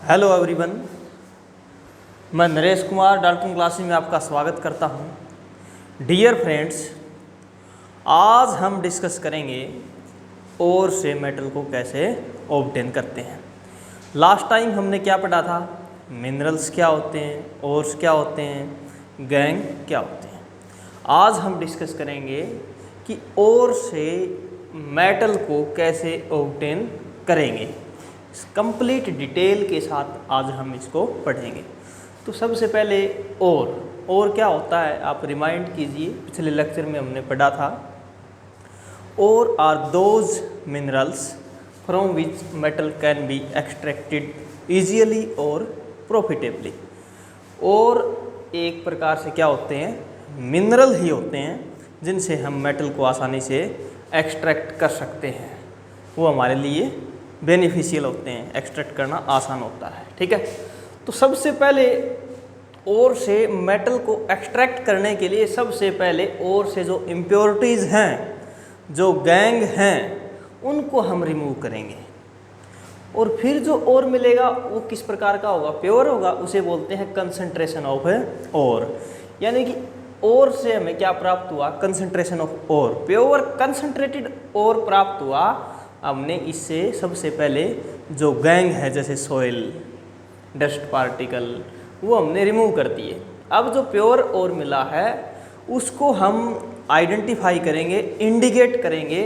Hello everyone, मैं Naresh Kumar Dalton classes में आपका स्वागत करता हूं। डियर फ्रेंड्स, आज हम डिस्कस करेंगे ओर से मेटल को कैसे ऑब्टेन करते हैं। लास्ट टाइम हमने क्या पढ़ा था? मिनरल्स क्या होते हैं, ओर्स क्या होते हैं, गैंग क्या होते हैं। आज हम डिस्कस करेंगे कि ओर से मेटल को कैसे ऑब्टेन करेंगे। कंप्लीट डिटेल के साथ आज हम इसको पढ़ेंगे। तो सबसे पहले ओर क्या होता है आप रिमाइंड कीजिए, पिछले लेक्चर में हमने पढ़ा था। Ore are those minerals from which metal can be extracted easily और प्रॉफिटेबली। और एक प्रकार से क्या होते हैं? मिनरल ही होते हैं जिनसे हम मेटल को आसानी से एक्सट्रैक्ट कर सकते हैं। वो हमारे लिए बेनिफिशियल होते हैं, एक्सट्रैक्ट करना आसान होता है। ठीक है, तो सबसे पहले ओर से मेटल को एक्सट्रैक्ट करने के लिए सबसे पहले ओर से जो इम्प्योरिटीज़ हैं, जो गैंग हैं, उनको हम रिमूव करेंगे। और फिर जो ओर मिलेगा वो किस प्रकार का होगा? प्योर होगा। उसे बोलते हैं कंसंट्रेशन ऑफ ओर। यानी कि ओर से हमें क्या प्राप्त हुआ? Concentration of ore, pure concentrated ore प्राप्त हुआ। हमने इससे सबसे पहले जो गैंग है, जैसे सॉइल, डस्ट पार्टिकल, वो हमने रिमूव कर दिए। अब जो प्योर ओर मिला है उसको हम आइडेंटिफाई करेंगे, इंडिकेट करेंगे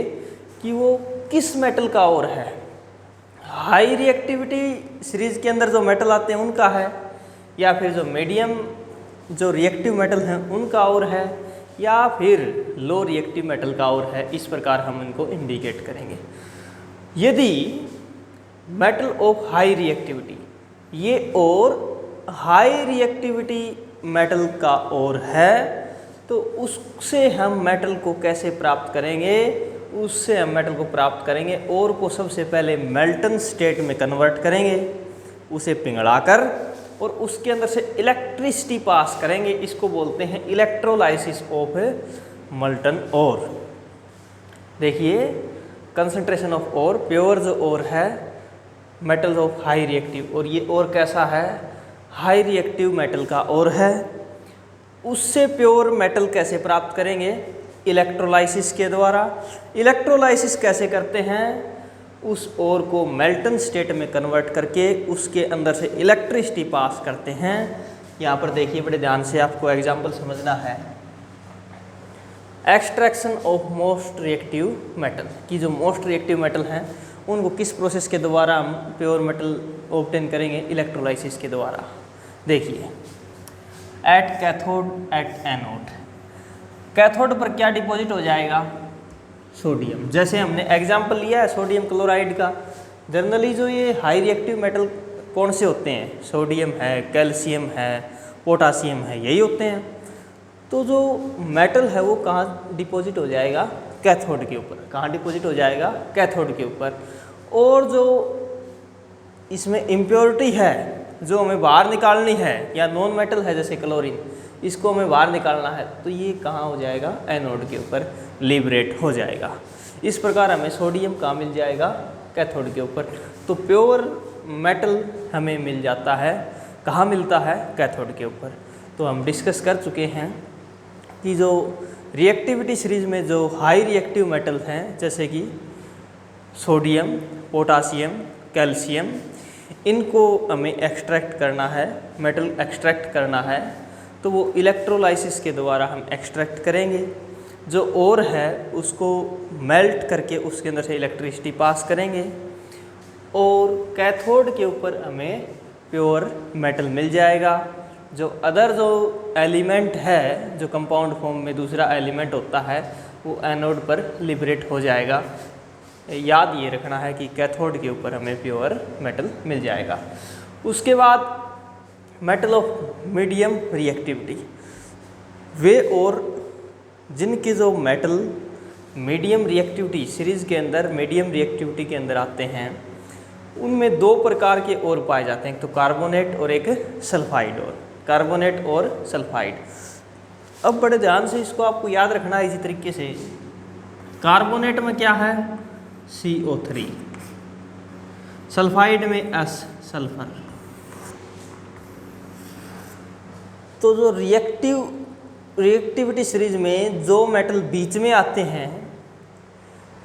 कि वो किस मेटल का ओर है। हाई रिएक्टिविटी सीरीज के अंदर जो मेटल आते हैं उनका है, या फिर जो मीडियम जो रिएक्टिव मेटल हैं उनका ओर है, या फिर लो रिएक्टिव मेटल का ओर है। इस प्रकार हम इनको इंडिकेट करेंगे। यदि मेटल ऑफ हाई रिएक्टिविटी, ये ओर हाई रिएक्टिविटी मेटल का ओर है, तो उससे हम मेटल को कैसे प्राप्त करेंगे? उससे हम मेटल को प्राप्त करेंगे, ओर को सबसे पहले मेल्टन स्टेट में कन्वर्ट करेंगे, उसे पिघलाकर, और उसके अंदर से इलेक्ट्रिसिटी पास करेंगे। इसको बोलते हैं इलेक्ट्रोलाइसिस ऑफ मोल्टन ओर। देखिए, कंसंट्रेशन ऑफ ओर, प्योर जो ओर है मेटल ऑफ हाई रिएक्टिव, और ये ओर कैसा है? हाई रिएक्टिव मेटल का ओर है। उससे प्योर मेटल कैसे प्राप्त करेंगे? इलेक्ट्रोलाइसिस के द्वारा। इलेक्ट्रोलाइसिस कैसे करते हैं? उस ओर को मेल्टन स्टेट में कन्वर्ट करके उसके अंदर से इलेक्ट्रिसिटी पास करते हैं। यहाँ पर देखिए, बड़े ध्यान से आपको एग्जाम्पल समझना है। Extraction of most reactive metal की जो मोस्ट रिएक्टिव मेटल हैं उनको किस प्रोसेस के द्वारा हम प्योर मेटल ऑब्टेन करेंगे? इलेक्ट्रोलाइसिस के द्वारा। देखिए, at cathode at anode, cathode पर क्या डिपॉजिट हो जाएगा? सोडियम। जैसे हमने एग्जाम्पल लिया है सोडियम क्लोराइड का। जनरली जो ये हाई रिएक्टिव मेटल कौन से होते हैं? सोडियम है, कैल्शियम है, पोटासियम है, यही होते हैं। तो जो मेटल है वो कहाँ डिपॉजिट हो जाएगा? कैथोड के ऊपर। कहाँ डिपॉजिट हो जाएगा? कैथोड के ऊपर। और जो इसमें इम्प्योरिटी है जो हमें बाहर निकालनी है, या नॉन मेटल है जैसे क्लोरीन, इसको हमें बाहर निकालना है, तो ये कहाँ हो जाएगा? एनोड के ऊपर लिबरेट हो जाएगा। इस प्रकार हमें सोडियम कहाँ मिल जाएगा? कैथोड के ऊपर। तो प्योर मेटल हमें मिल जाता है, कहाँ मिलता है? कैथोड के ऊपर। तो हम डिस्कस कर चुके हैं कि जो रिएक्टिविटी सीरीज में जो हाई रिएक्टिव मेटल हैं, जैसे कि सोडियम, पोटासियम, कैल्शियम, इनको हमें एक्सट्रैक्ट करना है, मेटल एक्सट्रैक्ट करना है, तो वो इलेक्ट्रोलाइसिस के द्वारा हम एक्सट्रैक्ट करेंगे। जो ओर है उसको मेल्ट करके उसके अंदर से इलेक्ट्रिसिटी पास करेंगे, और कैथोड के ऊपर हमें प्योर मेटल मिल जाएगा। जो अदर जो एलिमेंट है, जो कंपाउंड फॉर्म में दूसरा एलिमेंट होता है, वो एनोड पर लिबरेट हो जाएगा। याद ये रखना है कि कैथोड के ऊपर हमें प्योर मेटल मिल जाएगा। उसके बाद मेटल ऑफ मीडियम रिएक्टिविटी, वे और जिनके जो मेटल मीडियम रिएक्टिविटी सीरीज के अंदर, मीडियम रिएक्टिविटी के अंदर आते हैं, उनमें दो प्रकार के ओर पाए जाते हैं, एक तो कार्बोनेट और एक सल्फाइड ओर। कार्बोनेट और सल्फाइड। अब बड़े ध्यान से इसको आपको याद रखना है इसी तरीके से। कार्बोनेट में क्या है? CO3, सल्फाइड में S सल्फर, तो जो रिएक्टिविटी सीरीज में जो मेटल बीच में आते हैं,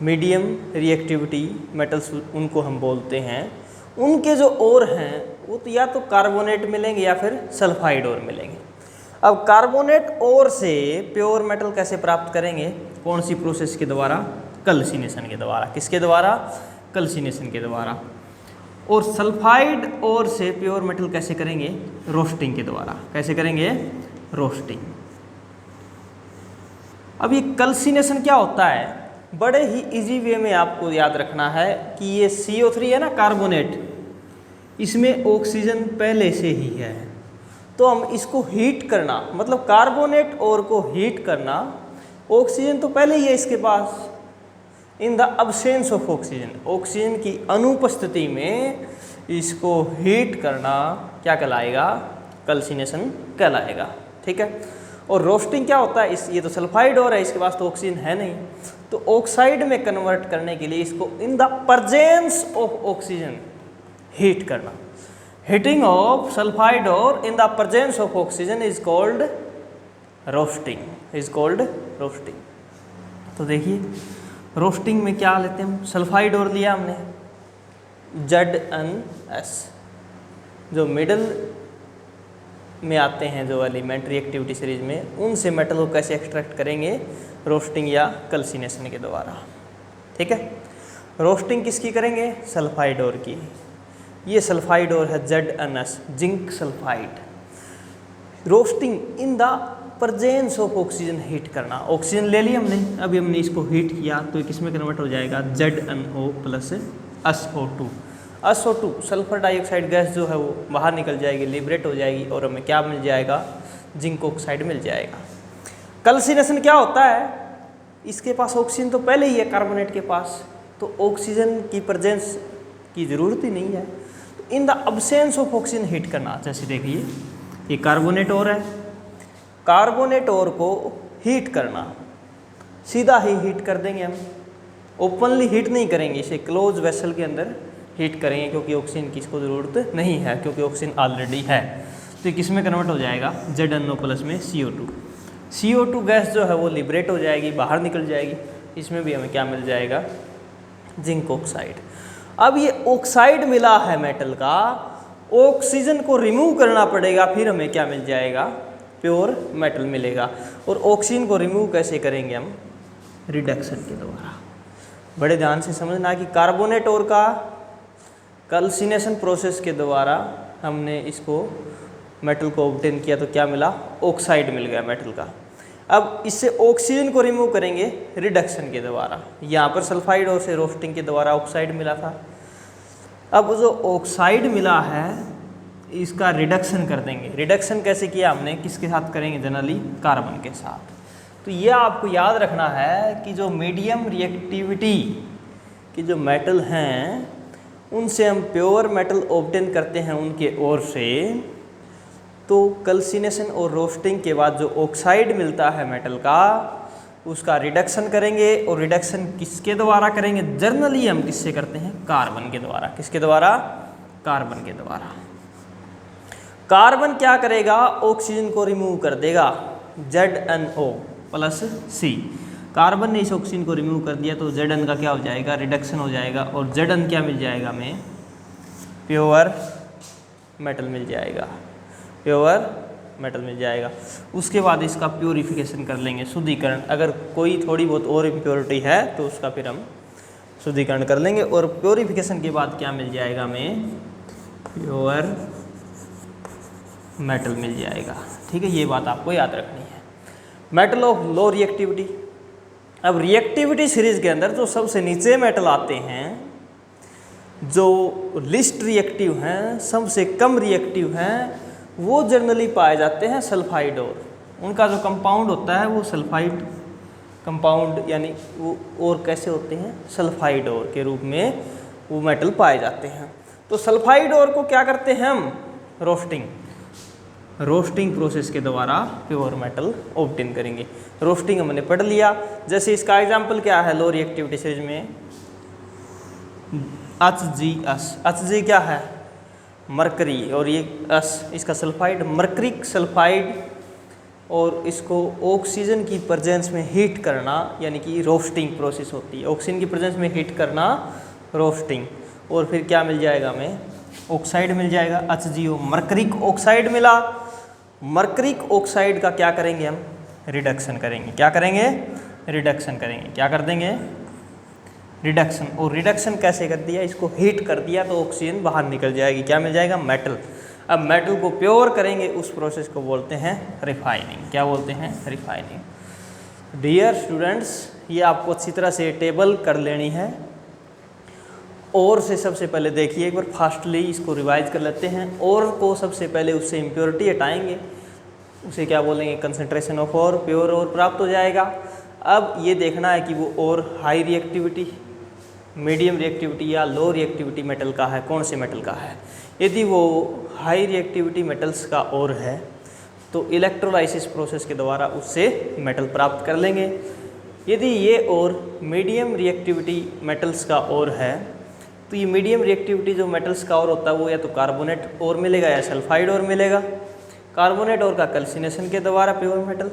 मीडियम रिएक्टिविटी मेटल्स उनको हम बोलते हैं, उनके जो ओर हैं वो तो या तो कार्बोनेट मिलेंगे या फिर सल्फाइड ओर मिलेंगे। अब कार्बोनेट ओर से प्योर मेटल कैसे प्राप्त करेंगे? कौन सी प्रोसेस के द्वारा? कैल्सिनेशन के द्वारा। किसके द्वारा? कैल्सिनेशन के द्वारा। और सल्फाइड ओर से प्योर मेटल कैसे करेंगे? रोस्टिंग के द्वारा। कैसे करेंगे? रोस्टिंग। अब ये कैल्सिनेशन क्या होता है? बड़े ही इजी वे में आपको याद रखना है कि ये CO3 है ना, कार्बोनेट, इसमें ऑक्सीजन पहले से ही है, तो हम इसको हीट करना, मतलब कार्बोनेट ओर को हीट करना, ऑक्सीजन तो पहले ही है इसके पास, in the absence of oxygen, oxygen की अनुपस्थिति में इसको हीट करना क्या कहलाएगा? कैल्सिनेशन कहलाएगा। ठीक है। और रोस्टिंग क्या होता है? ये तो सल्फाइड ओर है, इसके पास तो ऑक्सीजन है नहीं, तो ऑक्साइड में कन्वर्ट करने के लिए इसको in the presence of oxygen heat करना। Heating of sulphide ore in the presence of oxygen is called roasting, is called roasting. तो देखिए रोस्टिंग में क्या लेते हैं हम? सल्फाइड ओर लिया हमने ZnS, जो मिडल में आते हैं जो एलिमेंट रिएक्टिविटी सीरीज में, उनसे मेटल को कैसे एक्सट्रैक्ट करेंगे? रोस्टिंग या कैल्सिनेशन के द्वारा। ठीक है। रोस्टिंग किसकी करेंगे? सल्फाइड ओर की। ये सल्फाइड ओर है ZnS, zinc sulphide. Roasting in the presence of oxygen heat करना। ऑक्सीजन ले लिया हमने, अभी हमने इसको हीट किया तो किस में कन्वर्ट हो जाएगा? ZnO plus SO2। SO2 sulphur dioxide gas जो है वो बाहर निकल जाएगी, लिबरेट हो जाएगी, और हमें क्या मिल जाएगा? जिंक ऑक्साइड मिल जाएगा। कैल्सिनेशन क्या होता है? इसके पास ऑक्सीजन तो पहले ही है कार्बोनेट के पास, तो ऑक्सीजन की प्रेजेंस की ज़रूरत ही नहीं है, तो इन the absence of oxygen heat करना। जैसे देखिए ये कार्बोनेट ओर है, कार्बोनेट ओर को हीट करना, सीधा ही हीट कर देंगे हम, ओपनली हीट नहीं करेंगे, इसे क्लोज वेसल के अंदर हीट करेंगे, क्योंकि ऑक्सीजन की इसको ज़रूरत नहीं है, क्योंकि ऑक्सीजन ऑलरेडी है। तो किस में कन्वर्ट हो जाएगा? ZnO प्लस में CO2। CO2 गैस जो है वो लिबरेट हो जाएगी, बाहर निकल जाएगी, इसमें भी हमें क्या मिल जाएगा? Zinc oxide. अब ये ऑक्साइड मिला है मेटल का, ऑक्सीजन को रिमूव करना पड़ेगा, फिर हमें क्या मिल जाएगा? प्योर मेटल मिलेगा। और ऑक्सीजन को रिमूव कैसे करेंगे हम? रिडक्शन के द्वारा। बड़े ध्यान से समझना कि कार्बोनेट ओर का कैल्सिनेशन प्रोसेस के द्वारा हमने इसको मेटल को ऑब्टेन किया, तो क्या मिला? ऑक्साइड मिल गया मेटल का। अब इससे ऑक्सीजन को रिमूव करेंगे रिडक्शन के द्वारा। यहाँ पर सल्फाइड ओर से रोस्टिंग के द्वारा ऑक्साइड मिला था, अब जो ऑक्साइड मिला है इसका रिडक्शन कर देंगे। रिडक्शन कैसे किया हमने? किसके साथ करेंगे? जनरली कार्बन के साथ। तो ये आपको याद रखना है कि जो मीडियम रिएक्टिविटी के जो मेटल हैं उनसे हम प्योर मेटल ऑब्टेन करते हैं उनके ओर से, तो कैल्सिनेशन और रोस्टिंग के बाद जो ऑक्साइड मिलता है मेटल का उसका रिडक्शन करेंगे। और रिडक्शन किसके द्वारा करेंगे? जनरली हम किससे करते हैं? कार्बन के द्वारा। किसके द्वारा? कार्बन के द्वारा। कार्बन क्या करेगा? ऑक्सीजन को रिमूव कर देगा, ZnO प्लस C। कार्बन ने इस ऑक्सीजन को रिमूव कर दिया तो Zn का क्या हो जाएगा? रिडक्शन हो जाएगा, और Zn क्या मिल जाएगा हमें? प्योर मेटल मिल जाएगा, प्योर मेटल मिल जाएगा। उसके बाद इसका प्योरीफिकेशन कर लेंगे, शुद्धिकरण। अगर कोई थोड़ी बहुत और इम्प्योरिटी है तो उसका फिर हम शुद्धिकरण कर लेंगे, और प्योरीफिकेशन के बाद क्या मिल जाएगा हमें? प्योर मेटल मिल जाएगा। ठीक है, ये बात आपको याद रखनी है। Metal of low reactivity. अब रिएक्टिविटी सीरीज के अंदर जो सबसे नीचे मेटल आते हैं, जो लिस्ट रिएक्टिव हैं, सबसे कम रिएक्टिव हैं, वो जनरली पाए जाते हैं सल्फाइड ओर। उनका जो कंपाउंड होता है वो सल्फाइड कंपाउंड, यानी वो और कैसे होते हैं? सल्फाइड ओर के रूप में वो मेटल पाए जाते हैं। तो सल्फाइड ओर को क्या करते हैं हम? रोस्टिंग प्रोसेस के द्वारा प्योर मेटल ऑब्टेन करेंगे। रोस्टिंग हमने पढ़ लिया। जैसे इसका एग्जाम्पल क्या है लो रिएक्टिविटी सीरीज में? HgS। Hg क्या है? मरकरी, और ये इसका सल्फाइड मरकरिक सल्फाइड, और इसको ऑक्सीजन की प्रेजेंस में हीट करना, यानी कि रोस्टिंग प्रोसेस होती है। ऑक्सीजन की प्रेजेंस में हीट करना, रोस्टिंग, और फिर क्या मिल जाएगा हमें, ऑक्साइड मिल जाएगा HgO, मरकरिक ऑक्साइड मिला। मरकरिक ऑक्साइड का क्या करेंगे हम, रिडक्शन करेंगे। क्या करेंगे, रिडक्शन करेंगे। क्या कर देंगे, रिडक्शन। और रिडक्शन कैसे कर दिया, इसको हीट कर दिया तो ऑक्सीजन बाहर निकल जाएगी, क्या मिल जाएगा, मेटल। अब मेटल को प्योर करेंगे, उस प्रोसेस को बोलते हैं रिफाइनिंग। क्या बोलते हैं, रिफाइनिंग। डियर स्टूडेंट्स, ये आपको अच्छी तरह से टेबल कर लेनी है। और से सबसे पहले देखिए एक बार फास्टली इसको रिवाइज कर लेते हैं। और को सबसे पहले उससे इम्प्योरिटी हटाएंगे, उसे क्या बोलेंगे, कंसंट्रेशन ऑफ और, प्योर और प्राप्त हो जाएगा। अब ये देखना है कि वो और हाई रिएक्टिविटी, मीडियम रिएक्टिविटी या लो रिएक्टिविटी मेटल का है, कौन से मेटल का है। यदि वो हाई रिएक्टिविटी मेटल्स का और है तो इलेक्ट्रोलाइसिस प्रोसेस के द्वारा उससे मेटल प्राप्त कर लेंगे। यदि ये और मीडियम रिएक्टिविटी मेटल्स का और है तो ये मीडियम रिएक्टिविटी जो मेटल्स का और होता है वो या तो कार्बोनेट और मिलेगा या सल्फाइड और मिलेगा। कार्बोनेट और का कैल्सिनेशन के द्वारा प्योर मेटल,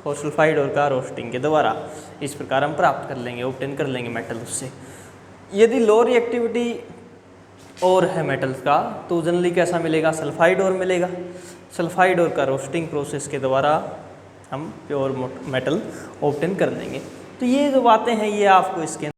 और सल्फाइड और का रोस्टिंग के द्वारा। इस प्रकार हम प्राप्त कर लेंगे, ऑब्टेन कर लेंगे मेटल उससे। यदि लो रिएक्टिविटी और है मेटल का तो जनरली कैसा मिलेगा, सल्फाइड और मिलेगा। सल्फाइड और का रोस्टिंग प्रोसेस के द्वारा हम प्योर मेटल ऑब्टेन कर लेंगे। तो ये जो बातें हैं ये आपको इसके